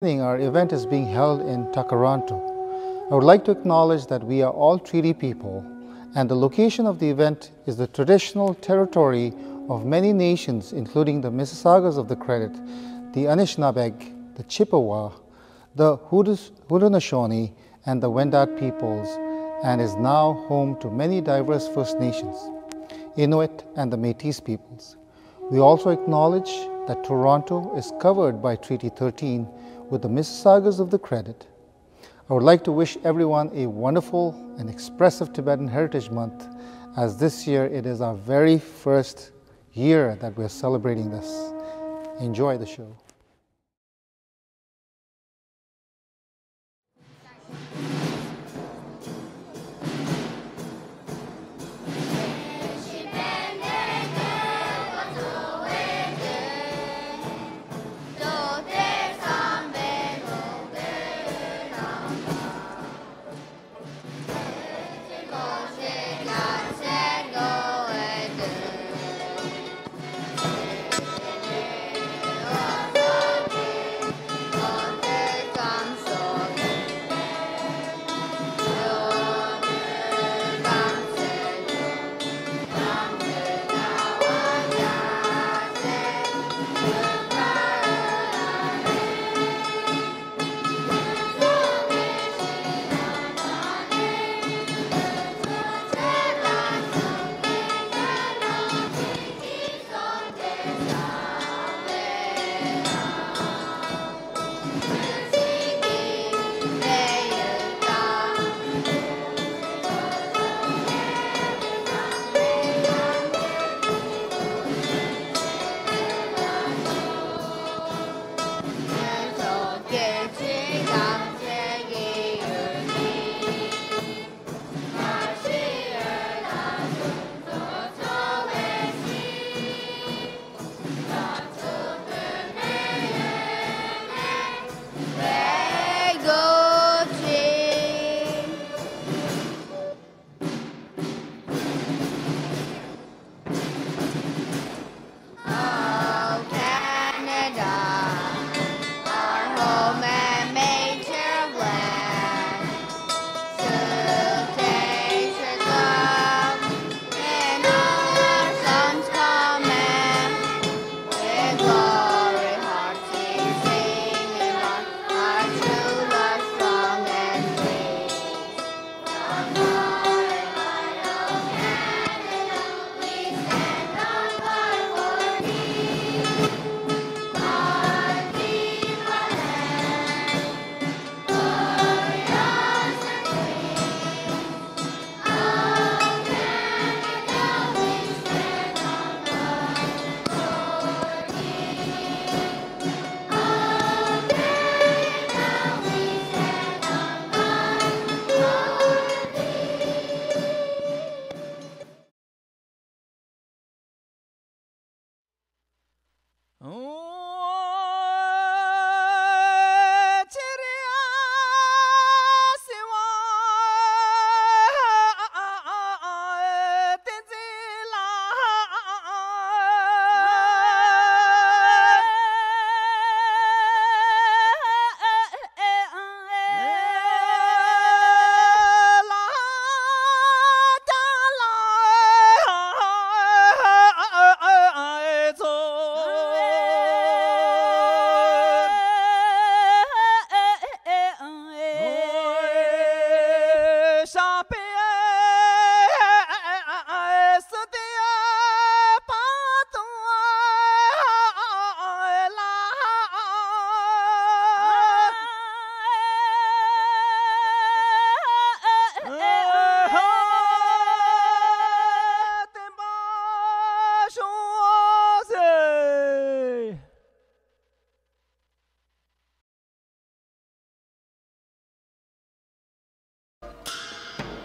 Our event is being held in Takaranto. I would like to acknowledge that we are all treaty people, and the location of the event is the traditional territory of many nations, including the Mississaugas of the Credit, the Anishinaabeg, the Chippewa, the Haudenosaunee, and the Wendat peoples, and is now home to many diverse First Nations, Inuit, and the Métis peoples. We also acknowledge that Toronto is covered by Treaty 13 with the Mississaugas of the Credit. I would like to wish everyone a wonderful and expressive Tibetan Heritage Month, as this year it is our very first year that we're celebrating this. Enjoy the show.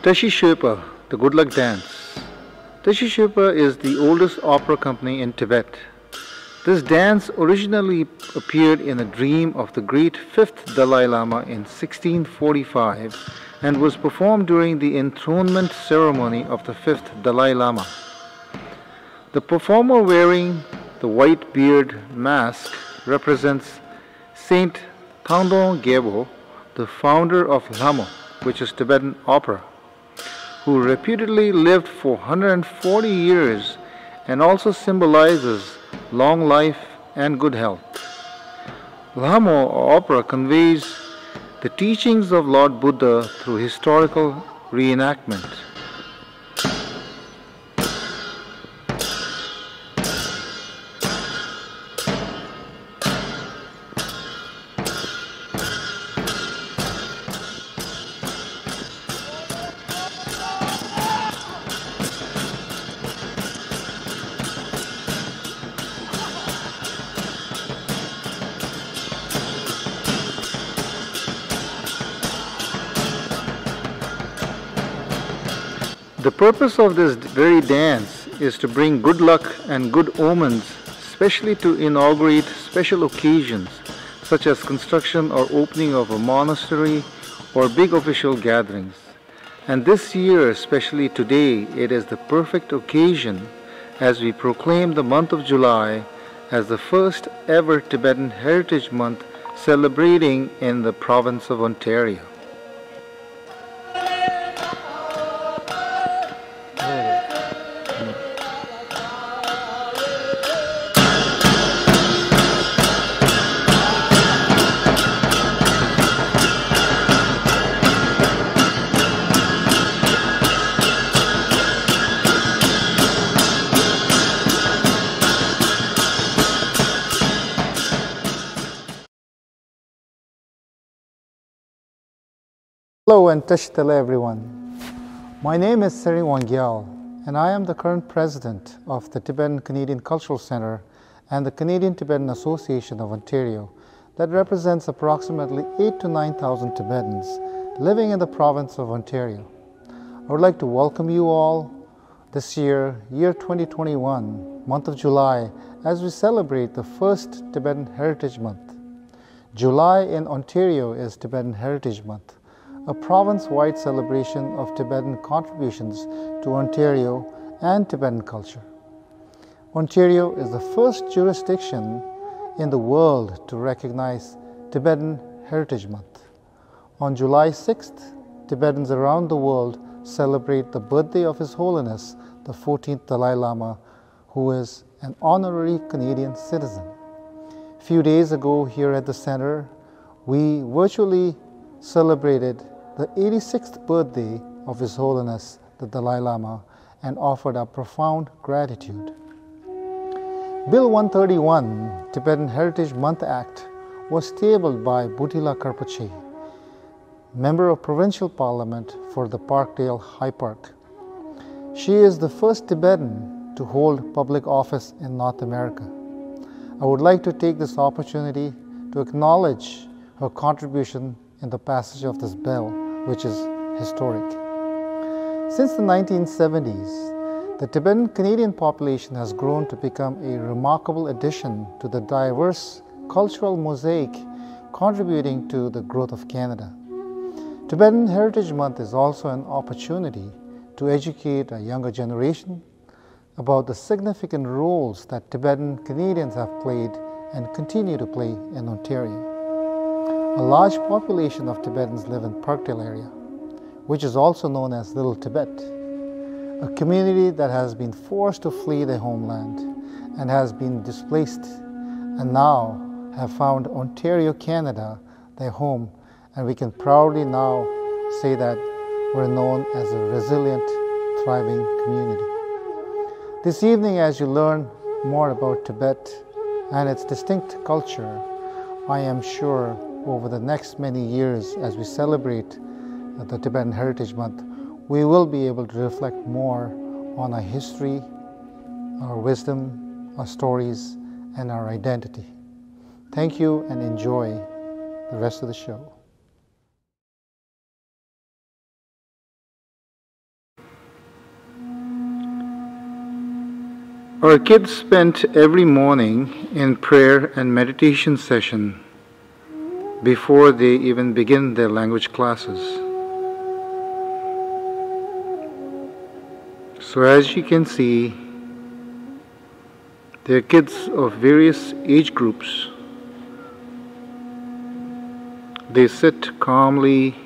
Teshi Sherpa, the Good Luck Dance. Teshi Sherpa is the oldest opera company in Tibet. This dance originally appeared in a dream of the great 5th Dalai Lama in 1645 and was performed during the enthronement ceremony of the 5th Dalai Lama. The performer wearing the white beard mask represents Saint Tangdong Gyebo, the founder of Lhamo, which is Tibetan opera, who reputedly lived for 140 years and also symbolizes long life and good health. Lhamo opera conveys the teachings of Lord Buddha through historical reenactment. The purpose of this very dance is to bring good luck and good omens, especially to inaugurate special occasions such as construction or opening of a monastery or big official gatherings. And this year, especially today, it is the perfect occasion as we proclaim the month of July as the first ever Tibetan Heritage Month celebrating in the province of Ontario. Hello and Tashtala everyone. My name is Seri Wangyal and I am the current president of the Tibetan Canadian Cultural Centre and the Canadian Tibetan Association of Ontario that represents approximately 8,000 to 9,000 Tibetans living in the province of Ontario. I would like to welcome you all this year 2021, month of July, as we celebrate the first Tibetan Heritage Month. July in Ontario is Tibetan Heritage Month, a province-wide celebration of Tibetan contributions to Ontario and Tibetan culture. Ontario is the first jurisdiction in the world to recognize Tibetan Heritage Month. On July 6th, Tibetans around the world celebrate the birthday of His Holiness, the 14th Dalai Lama, who is an honorary Canadian citizen. A few days ago here at the center, we virtually celebrated the 86th birthday of His Holiness, the Dalai Lama, and offered our profound gratitude. Bill 131, Tibetan Heritage Month Act, was tabled by Butila Karpache, Member of Provincial Parliament for the Parkdale High Park. She is the first Tibetan to hold public office in North America. I would like to take this opportunity to acknowledge her contribution in the passage of this bill, which is historic. Since the 1970s, the Tibetan Canadian population has grown to become a remarkable addition to the diverse cultural mosaic contributing to the growth of Canada. Tibetan Heritage Month is also an opportunity to educate a younger generation about the significant roles that Tibetan Canadians have played and continue to play in Ontario. A large population of Tibetans live in Parkdale area, which is also known as Little Tibet, a community that has been forced to flee their homeland and has been displaced and now have found Ontario, Canada, their home, and we can proudly now say that we're known as a resilient, thriving community. This evening, as you learn more about Tibet and its distinct culture, I am sure over the next many years as we celebrate the Tibetan Heritage Month, we will be able to reflect more on our history, our wisdom, our stories, and our identity. Thank you and enjoy the rest of the show. Our kids spent every morning in prayer and meditation session before they even begin their language classes. So as you can see, there are kids of various age groups They sit calmly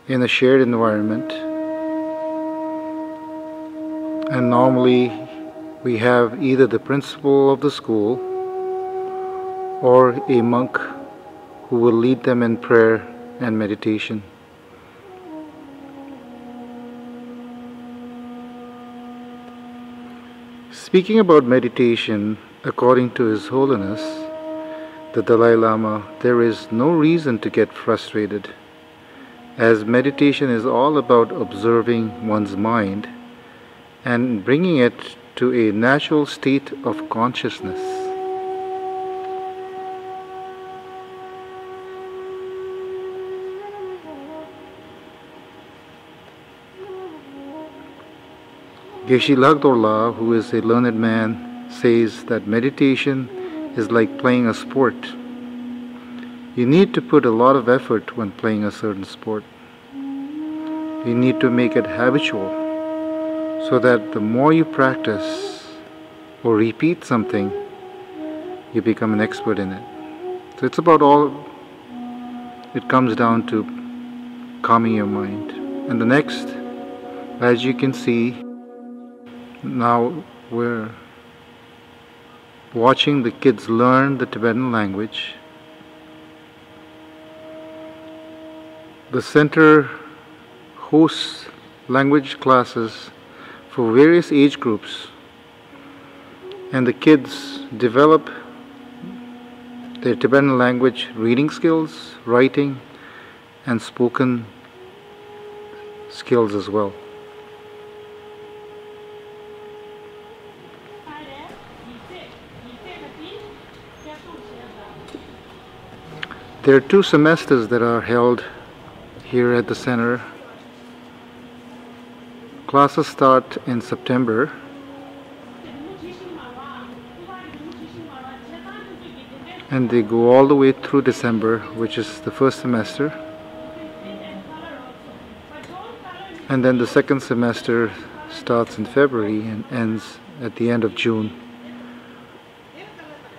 in a shared environment, and normally we have either the principal of the school or a monk who will lead them in prayer and meditation. Speaking about meditation, according to His Holiness, the Dalai Lama, there is no reason to get frustrated, as meditation is all about observing one's mind and bringing it to a natural state of consciousness. Geshe Lagdorla, who is a learned man, says that meditation is like playing a sport. You need to put a lot of effort when playing a certain sport. You need to make it habitual, so that the more you practice or repeat something, you become an expert in it. So it's about all, it comes down to calming your mind. And the next, as you can see, now we're watching the kids learn the Tibetan language. The center hosts language classes for various age groups, and the kids develop their Tibetan language reading skills, writing, and spoken skills as well. There are 2 semesters that are held here at the center. Classes start in September, and they go all the way through December, which is the first semester. And then the second semester starts in February and ends at the end of June,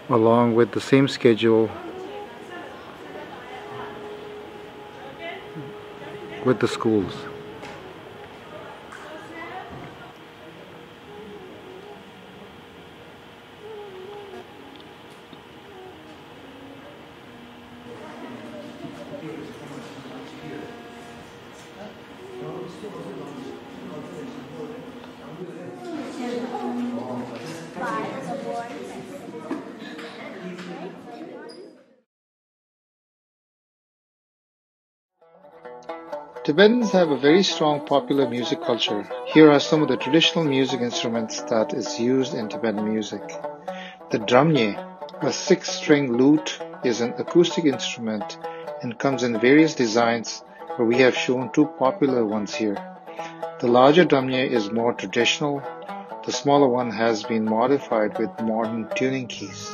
along with the same schedule with the schools. Tibetans have a very strong popular music culture. Here are some of the traditional music instruments that is used in Tibetan music. The drumnye, a 6-string lute, is an acoustic instrument and comes in various designs, but we have shown 2 popular ones here. The larger drumnye is more traditional. The smaller one has been modified with modern tuning keys.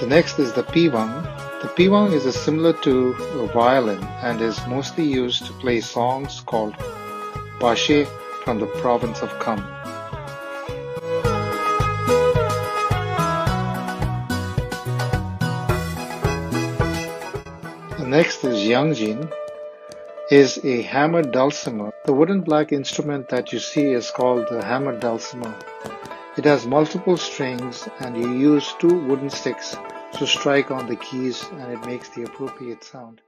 The next is the piwang. The piwang is similar to a violin and is mostly used to play songs called bashe from the province of Kham. The next is yangjin, is a hammered dulcimer. The wooden black instrument that you see is called the hammered dulcimer. It has multiple strings, and you use 2 wooden sticks to strike on the keys, and it makes the appropriate sound.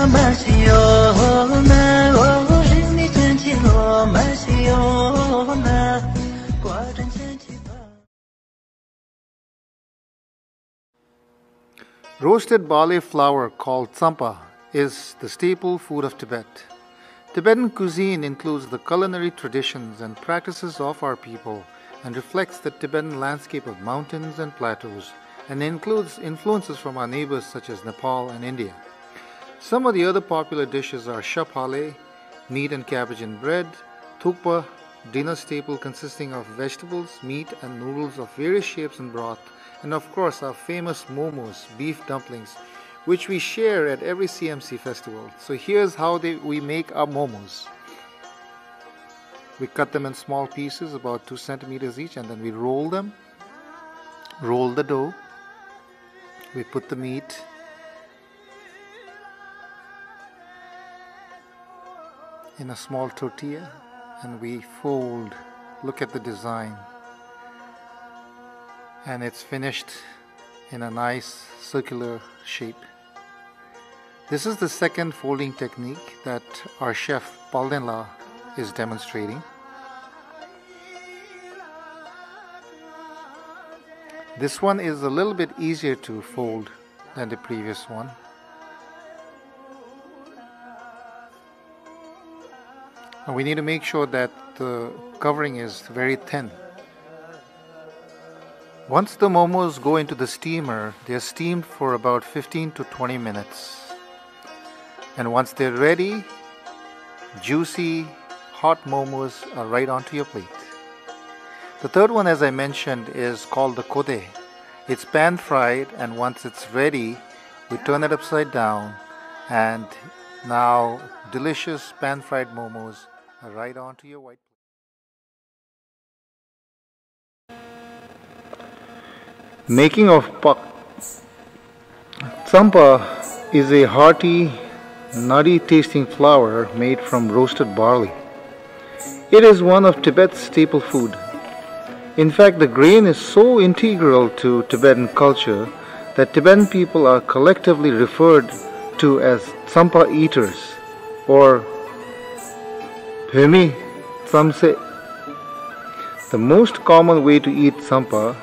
Masih Roasted barley flour called tsampa is the staple food of Tibet. Tibetan cuisine includes the culinary traditions and practices of our people and reflects the Tibetan landscape of mountains and plateaus, and includes influences from our neighbors such as Nepal and India. Some of the other popular dishes are shapale, meat and cabbage in bread; thukpa, dinner staple consisting of vegetables, meat and noodles of various shapes and broth; and of course our famous momos, beef dumplings, which we share at every CMC festival. So here's how we make our momos. We cut them in small pieces about 2 centimeters each, and then we roll them, roll the dough. We put the meat, in a small tortilla, and we fold. Look at the design, and it's finished in a nice circular shape. This is the second folding technique that our chef Paldenla is demonstrating. This one is a little bit easier to fold than the previous one. And we need to make sure that the covering is very thin. Once the momos go into the steamer, they are steamed for about 15 to 20 minutes. And once they're ready, juicy, hot momos are right onto your plate. The third one, as I mentioned, is called the kode. It's pan fried, and once it's ready, we turn it upside down, and now delicious pan fried momos are right onto your white plate. Making of pak. Tsampa is a hearty, nutty tasting flour made from roasted barley. It is one of Tibet's staple food. In fact, the grain is so integral to Tibetan culture that Tibetan people are collectively referred to as tsampa eaters, or Phemi Tsamse. The most common way to eat tsampa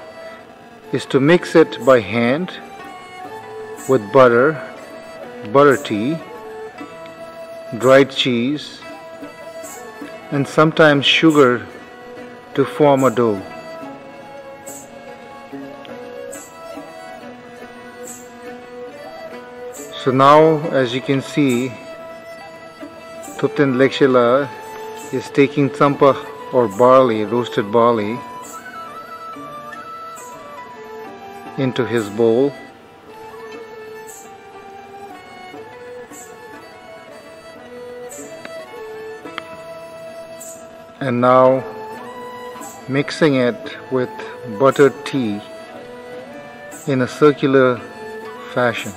is to mix it by hand with butter, butter tea, dried cheese, and sometimes sugar to form a dough. So now, as you can see, Thupten Lekshela is taking tsampa or barley, roasted barley, into his bowl. And now mixing it with buttered tea in a circular fashion.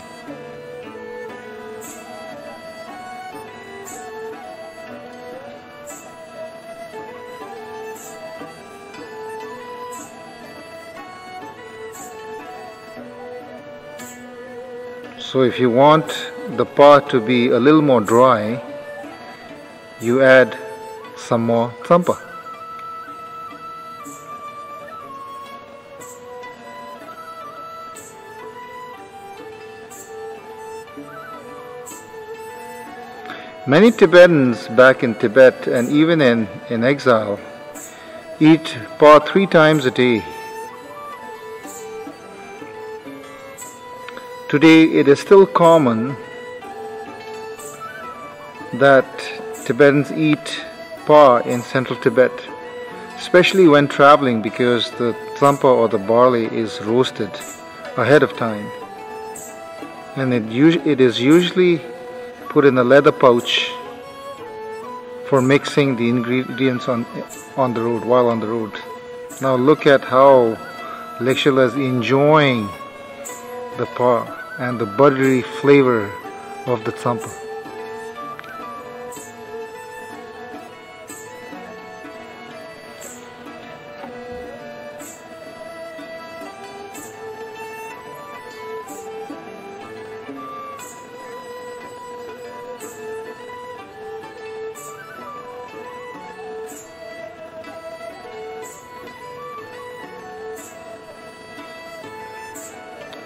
So if you want the pot to be a little more dry, you add some more tsampa. Many Tibetans back in Tibet and even in exile eat pot 3 times a day. Today it is still common that Tibetans eat pa in central Tibet, especially when traveling, because the tsampa or the barley is roasted ahead of time, and it is usually put in a leather pouch for mixing the ingredients on the road, while on the road. Now look at how Lekshela is enjoying the pa and the buttery flavor of the tsampa.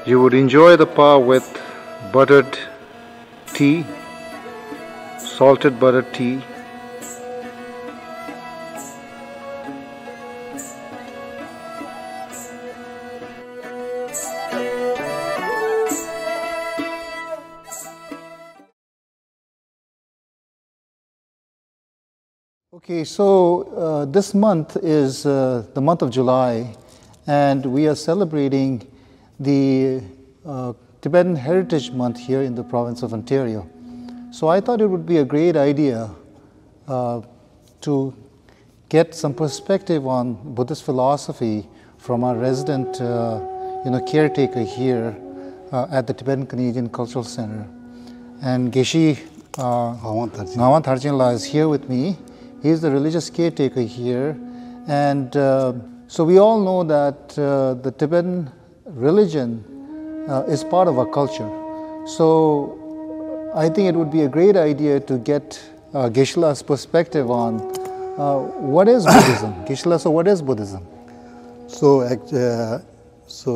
You would enjoy the pa with buttered tea, salted buttered tea. Okay, so this month is the month of July, and we are celebrating the Tibetan Heritage Month here in the province of Ontario. So I thought it would be a great idea to get some perspective on Buddhist philosophy from our resident caretaker here at the Tibetan Canadian Cultural Center. And Geshe Ngawang Tharjinla is here with me. He's the religious caretaker here, and so we all know that the Tibetan religion is part of our culture. So I think it would be a great idea to get Geshe-la's perspective on what is Buddhism. Geshe-la, so what is Buddhism? So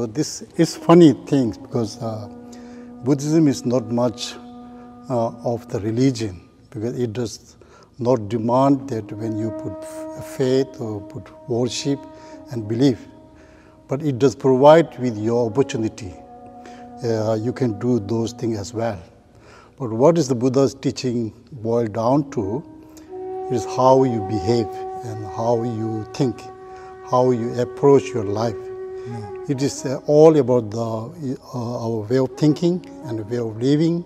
this is funny things because Buddhism is not much of the religion, because it does not demand that when you put faith or put worship and belief, but it does provide with your opportunity. You can do those things as well. But what is the Buddha's teaching boiled down to is how you behave and how you think, how you approach your life. It is all about our way of thinking and way of living,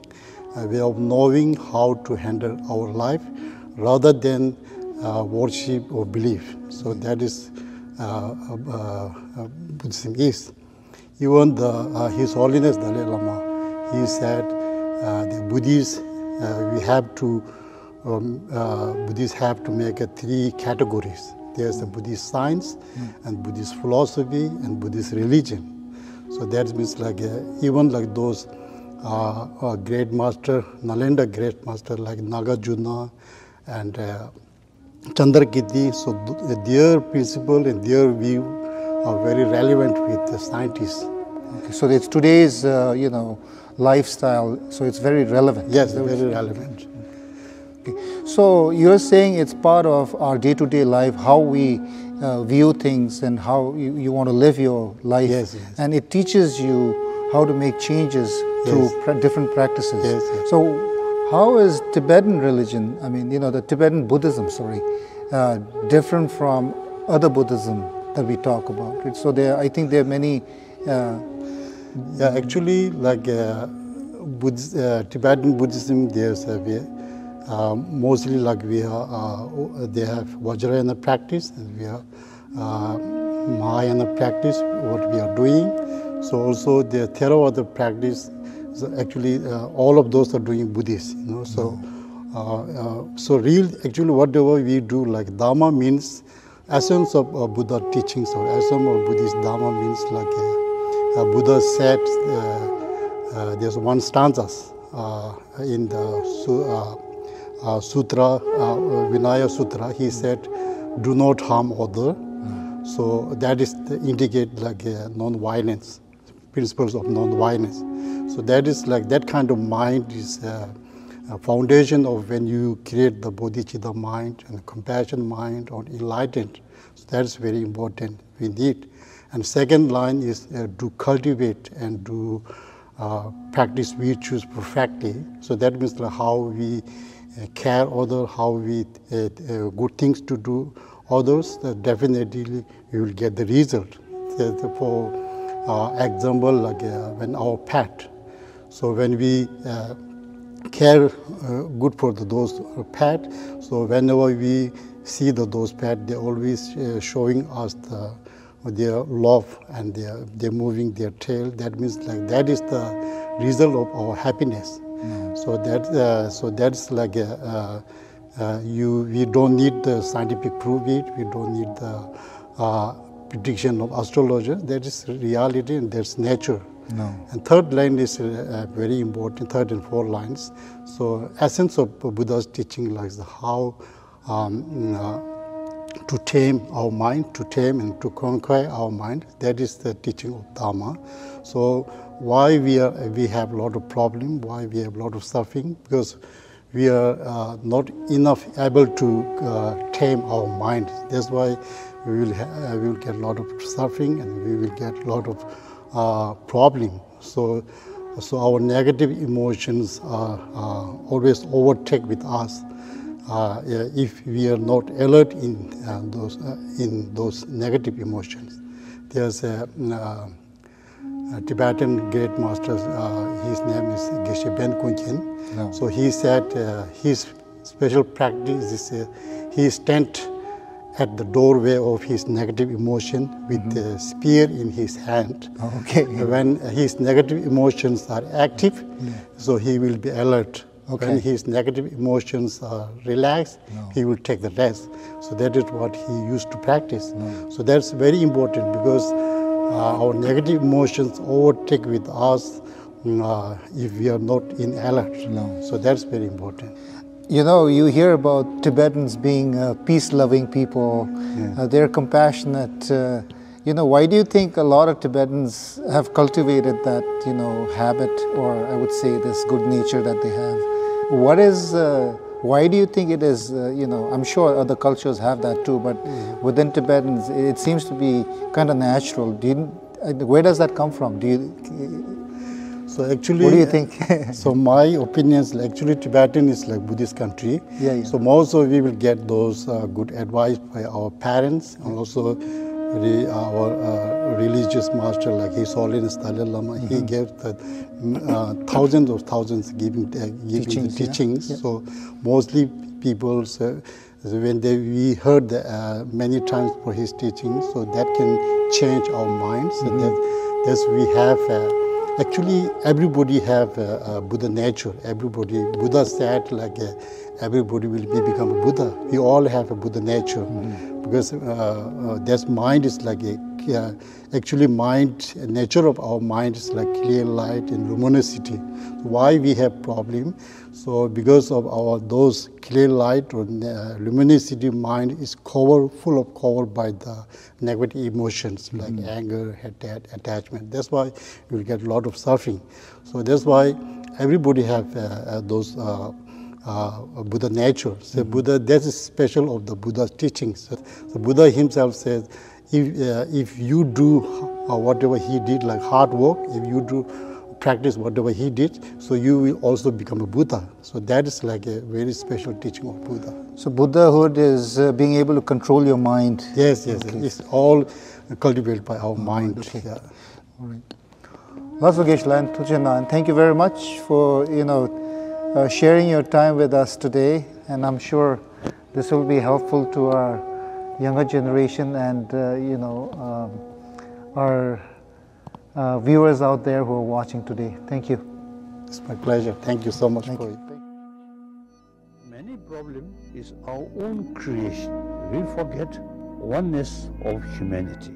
a way of knowing how to handle our life, rather than worship or belief. So that is Buddhism is. Even His Holiness Dalai Lama, he said the Buddhists Buddhists have to make 3 categories. There's the Buddhist science and Buddhist philosophy and Buddhist religion. So that means like even like those great master, Nalanda great master like Nagarjuna and Chandrakirti, so their principle and their view are very relevant with the scientists. Okay, so it's today's lifestyle, so it's very relevant. Yes, very relevant. Okay. So you're saying it's part of our day-to-day life, how we view things and how you want to live your life. Yes, yes. And it teaches you how to make changes through different practices. Yes, yes. So how is Tibetan religion, the Tibetan Buddhism, different from other Buddhism that we talk about? Right? So I think there are many. Actually, like Tibetan Buddhism, there's mostly like they have Vajrayana practice and we have Mahayana practice, what we are doing. So also the Theravada practice. So actually, all of those are doing Buddhist, So, actually, whatever we do, like Dhamma means essence of Buddha teachings, or essence of Buddhist Dhamma means like Buddha said. There's one stanza in the Sutra, Vinaya Sutra. He said, "Do not harm other." So that is indicate like non-violence, principles of non-violence. So that is like that kind of mind is a foundation of when you create the bodhicitta mind and the compassion mind or enlightened. So that is very important we need. And second line is to cultivate and to practice virtues perfectly. So that means like how we care other, how we good things to do others. Definitely we will get the result. For example, like when our pet. So when we care good for those pet, so whenever we see those pet, they always showing us their love and they're moving their tail. That means like that is the result of our happiness. So that's like we don't need the scientific proof it. We don't need the prediction of astrologer. That is reality and that's nature. No. And third line is very important, third and fourth lines. So essence of Buddha's teaching like how to tame our mind, to tame and to conquer our mind. That is the teaching of Dharma. So why we have a lot of problem, why we have a lot of suffering? Because we are not enough able to tame our mind. That's why we will get a lot of suffering and we will get a lot of problem. So our negative emotions are always overtake with us. If we are not alert in those negative emotions. There's a Tibetan great master, his name is Geshe Ben Kunchen. No. So he said his special practice is he stands at the doorway of his negative emotion with a spear in his hand. Okay. When his negative emotions are active, so he will be alert. Okay. When his negative emotions are relaxed, he will take the rest. So that is what he used to practice. So that's very important because our negative emotions overtake with us if we are not in alert. So that's very important. You know, you hear about Tibetans being peace-loving people. They're compassionate. You know, why do you think a lot of Tibetans have cultivated that, you know, habit, or I would say this good nature that they have? Why do you think it is, you know, I'm sure other cultures have that too, but within Tibetans, it seems to be kind of natural. Where does that come from? So actually, what do you think? So my opinion is actually Tibetan is like Buddhist country. So most of we will get those good advice by our parents and also our religious master like His Holiness Dalai Lama. He gave thousands giving teachings. So mostly people when we heard many times for his teachings, so that can change our minds. And that's we have. Actually, everybody have a Buddha nature. Buddha said like everybody will become a Buddha. We all have a Buddha nature because that mind is like actually nature of our mind is like clear light and luminosity. Why we have problem? So because of those clear light or luminosity, mind is covered by the negative emotions like anger, attachment. That's why you will get a lot of suffering. So that's why everybody have those Buddha nature. So Buddha, that is special of the Buddha's teachings. So Buddha himself says, if you do whatever he did, like hard work, if you do practice whatever he did, so you will also become a Buddha. So that is like a very special teaching of Buddha. So Buddhahood is being able to control your mind. Yes. It's all cultivated by our mind. Okay. Yeah. All right. Thank you very much for sharing your time with us today, and I'm sure this will be helpful to our younger generation and our viewers out there who are watching today. Thank you. It's my pleasure. Thank you so much for it. Many problem is our own creation. We forget oneness of humanity.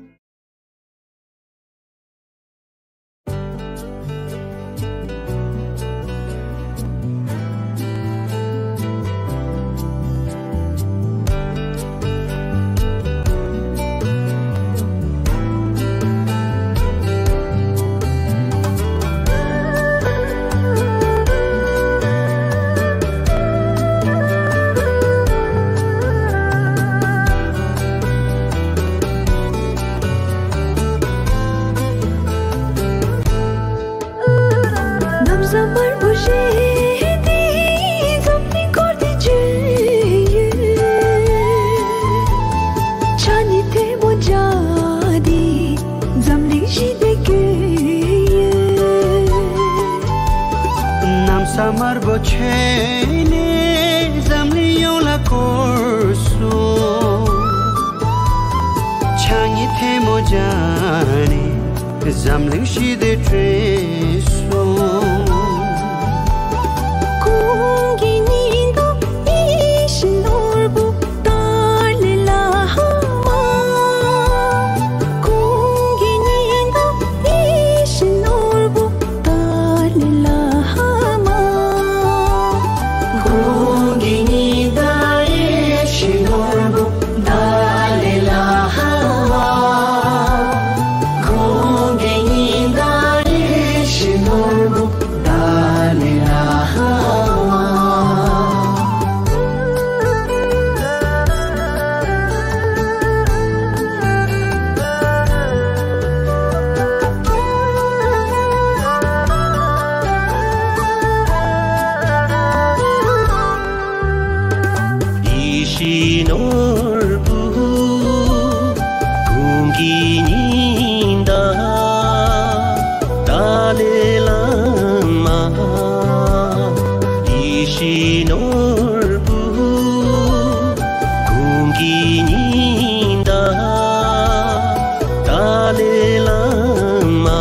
Samar bochene zamliyo la korso changi the mojane zamling shi de treso kungi nindo ishlorbu tarlela hama kungi nindo ishlorbu tarlela Gini dai shinorbu dai Ishinorbu Kungininda Dalelama Ishinorbu Kungininda Dalelama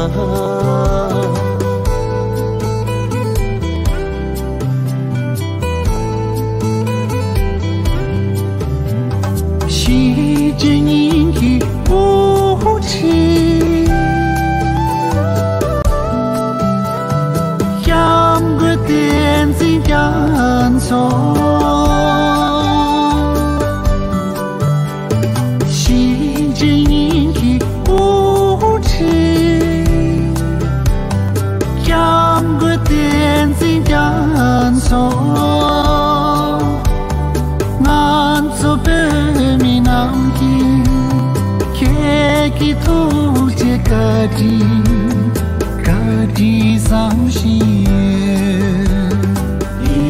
Kadi samshiye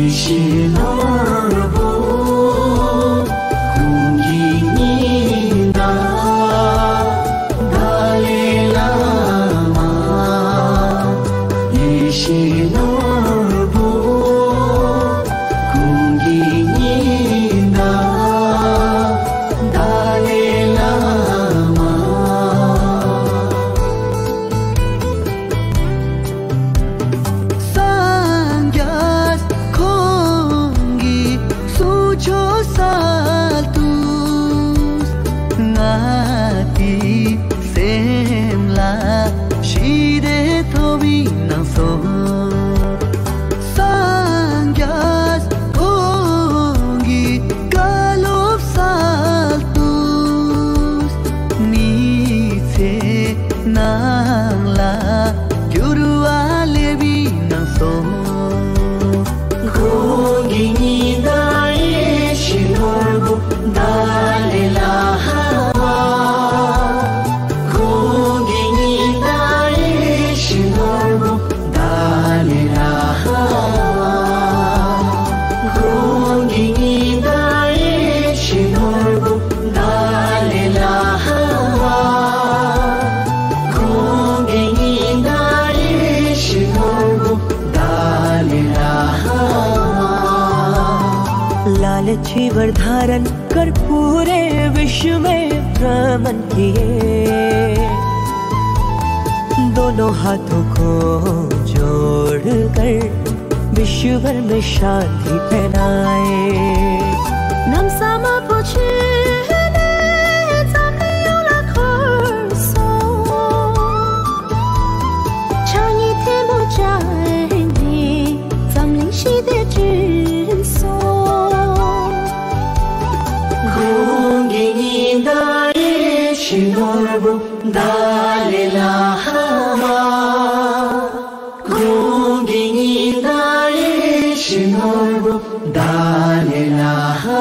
Ishinorbu Kungininda Dalelama Ishinorbu Kungininda Dalelama लालची वर धारण कर पूरे विश्व में भ्रमण किए दोनों हाथों को जोड़कर विश्व भर में शांति फैलाए नमसामा पूछे Ishinorbu Dalelama Kungininda Ishinorbu Dalelama